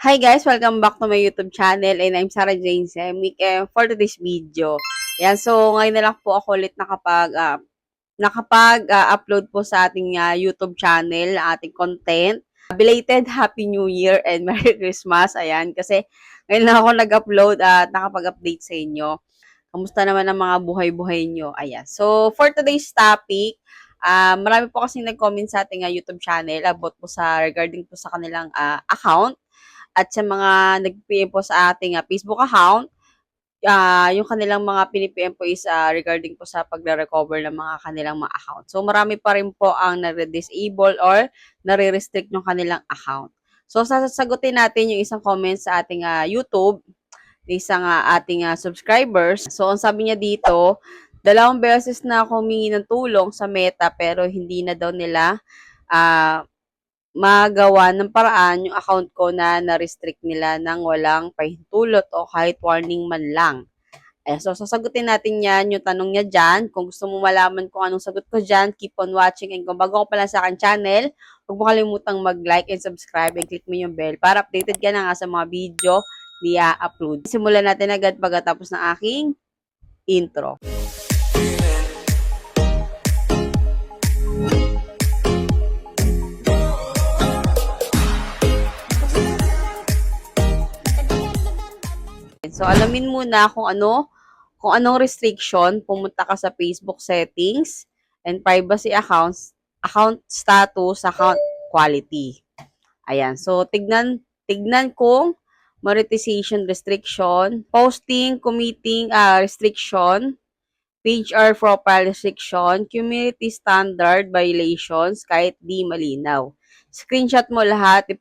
Hi guys! Welcome back to my YouTube channel and I'm Sarah Jane Semic and for today's video. Yan, so ngayon na lang po ako ulit nakapag-upload po sa ating YouTube channel, ating content. Belated Happy New Year and Merry Christmas. Ayan, kasi ngayon lang ako nag-upload at nakapag-update sa inyo. Kamusta naman ang mga buhay-buhay nyo? Ayan. So, for today's topic, marami po kasing nag-comment sa ating YouTube channel about po regarding po sa kanilang account at sa mga nag-PM po sa ating Facebook account, yung kanilang mga pinipm po is regarding po sa pagre-recover ng mga kanilang mga account. So, marami pa rin po ang nare-disable or nare-restrict ng kanilang account. So, sasagutin natin yung isang comment sa ating YouTube, isang ating subscribers. So, ang sabi niya dito, 2 beses na ako humingi ng tulong sa Meta pero hindi na daw nila magawa ng paraan yung account ko na na-restrict nila ng walang pahintulot o kahit warning man lang. So sasagutin natin yan, yung tanong niya dyan. Kung gusto mo malaman kung anong sagot ko dyan, keep on watching. And kung bago ka pala sa akin channel, huwag mo kalimutang mag-like and subscribe and click mo yung bell para updated ka na nga sa mga video niya upload. Simulan natin agad pagkatapos ng aking intro. So, alamin muna kung anong restriction. Pumunta ka sa Facebook settings and privacy accounts, account status, account quality. Ayan. So, tignan kung monetization restriction, posting, committing restriction, page or profile restriction, community standard violations, kahit di malinaw. Screenshot mo lahat,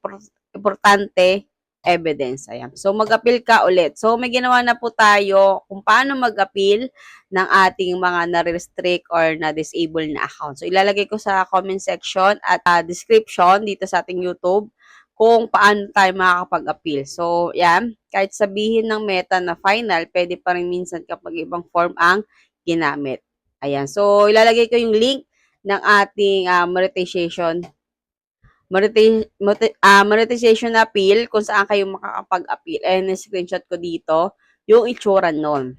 importante, evidence. Ayan. So, mag-appeal ka ulit. So, may ginawa na po tayo kung paano mag-appeal ng ating mga na-restrict or na-disable na account. So, ilalagay ko sa comment section at description dito sa ating YouTube kung paano tayo makakapag-appeal. So, yan. Kahit sabihin ng Meta na final, pwede pa rin minsan kapag ibang form ang ginamit. Ayan. So, ilalagay ko yung link ng ating monetization appeal kung saan kayo makakapag-appeal. And screenshot ko dito yung itsura nun.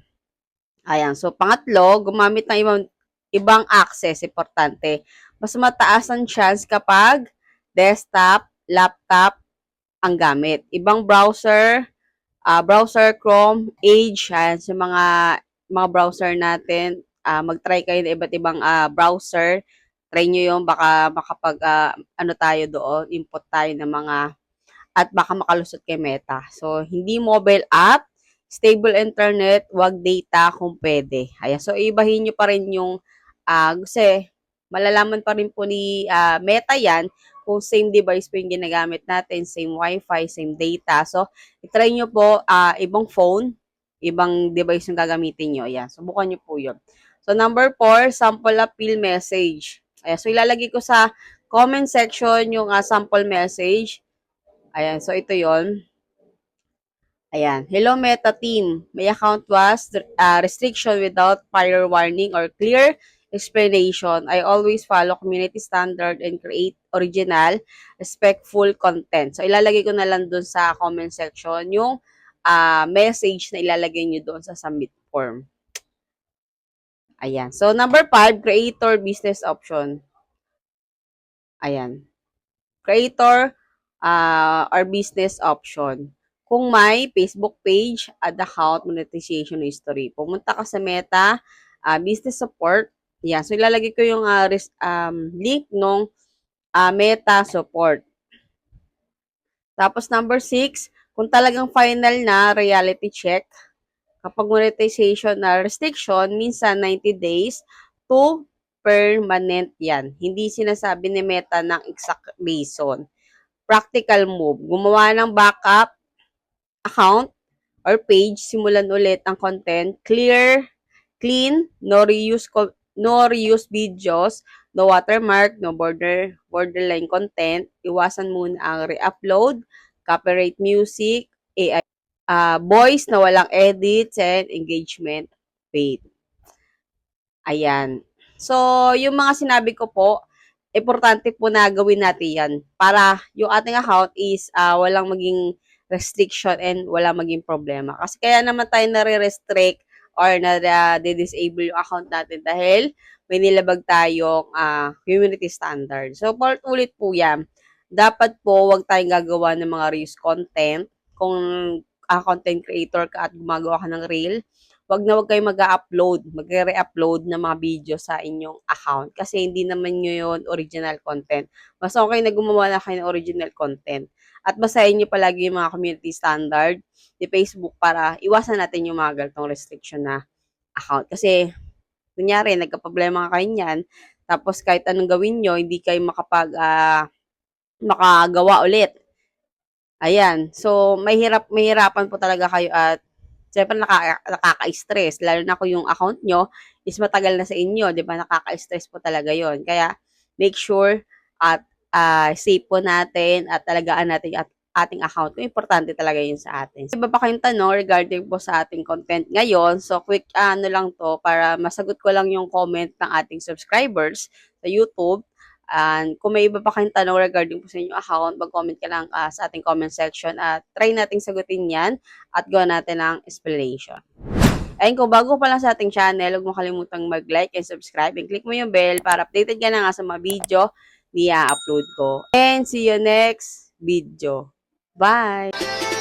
Ayan. So, pangatlo, gumamit ng ibang access. Importante. Mas mataas ang chance kapag desktop, laptop ang gamit. Ibang browser, Chrome, Edge, yan, sa mga browser natin, mag-try kayo ng iba't ibang browser. Try nyo yung baka makapag tayo doon, input tayo ng mga at baka makalusot kay Meta. So, hindi mobile app, stable internet, wag data kung pwede. Ayan. So, ibahin nyo pa rin yung kasi malalaman pa rin po ni Meta yan kung same device po yung ginagamit natin, same wifi, same data. So, itry nyo po ibang phone, ibang device yung gagamitin nyo. Ayan. Subukan nyo po yun. So, number 4, sample appeal message. Ayan. So, ilalagay ko sa comment section yung sample message. Ayan, so ito yon. Ayan. Hello Meta team. My account was restriction without prior warning or clear explanation. I always follow community standard and create original, respectful content. So ilalagay ko na lang dun sa comment section yung message na ilalagay nyo doon sa submit form. Ayan. So number 5, creator business option. Ayan. Creator or business option. Kung may Facebook page, ad account, monetization history. Pumunta ka sa Meta, business support. Yan. So, ilalagay ko yung link ng Meta support. Tapos, number 6, kung talagang final na reality check, kapag monetization na restriction, minsan 90 days to permanent yan. Hindi sinasabi ni Meta ng exact reason. Practical move. Gumawa ng backup account or page, simulan ulit ang content, clean, no reuse videos, no watermark, no borderline content, iwasan muna ang re-upload, copyright music, AI, voice na walang edits and engagement paid. Ayan. So, yung mga sinabi ko po, importante po na gawin natin yan para yung ating account is walang maging restriction and wala maging problema. Kasi kaya naman tayo nare-restrict or na-disable yung account natin dahil may nilabag tayong community standard. So, ulit po yan. Dapat po, wag tayong gagawa ng mga reels content. Kung content creator ka at gumagawa ka ng reel, wag na wag kayo mag-upload, magre-upload ng mga video sa inyong account kasi hindi naman nyo yun original content. Mas okay na gumawa na kayo ng original content. At basahin nyo palagi yung mga community standard ni Facebook para iwasan natin yung mga ganitong restriction na account. Kasi, kunyari, nagka-problema ka kayo niyan, tapos kahit anong gawin nyo, hindi kayo makagawa ulit. Ayan. So, mahirapan po talaga kayo at siyempre nakaka-stress. Lalo na kung yung account nyo is matagal na sa inyo, di ba? Nakaka-stress po talaga yon. Kaya, make sure at safe po natin at talagaan natin at ating account. Kung importante talaga yun sa atin. Iba pa kayong tanong regarding po sa ating content ngayon. So, quick lang to para masagot ko lang yung comment ng ating subscribers sa YouTube. And kung may iba pa kayong tanong regarding po sa inyong account, mag-comment ka lang sa ating comment section at try nating sagutin yan at gawa natin ng explanation. Ayun, kung bago pa lang sa ating channel, huwag mo kalimutang mag-like and subscribe and click mo yung bell para updated ka na nga sa mga video na i-upload ko. And see you next video. Bye!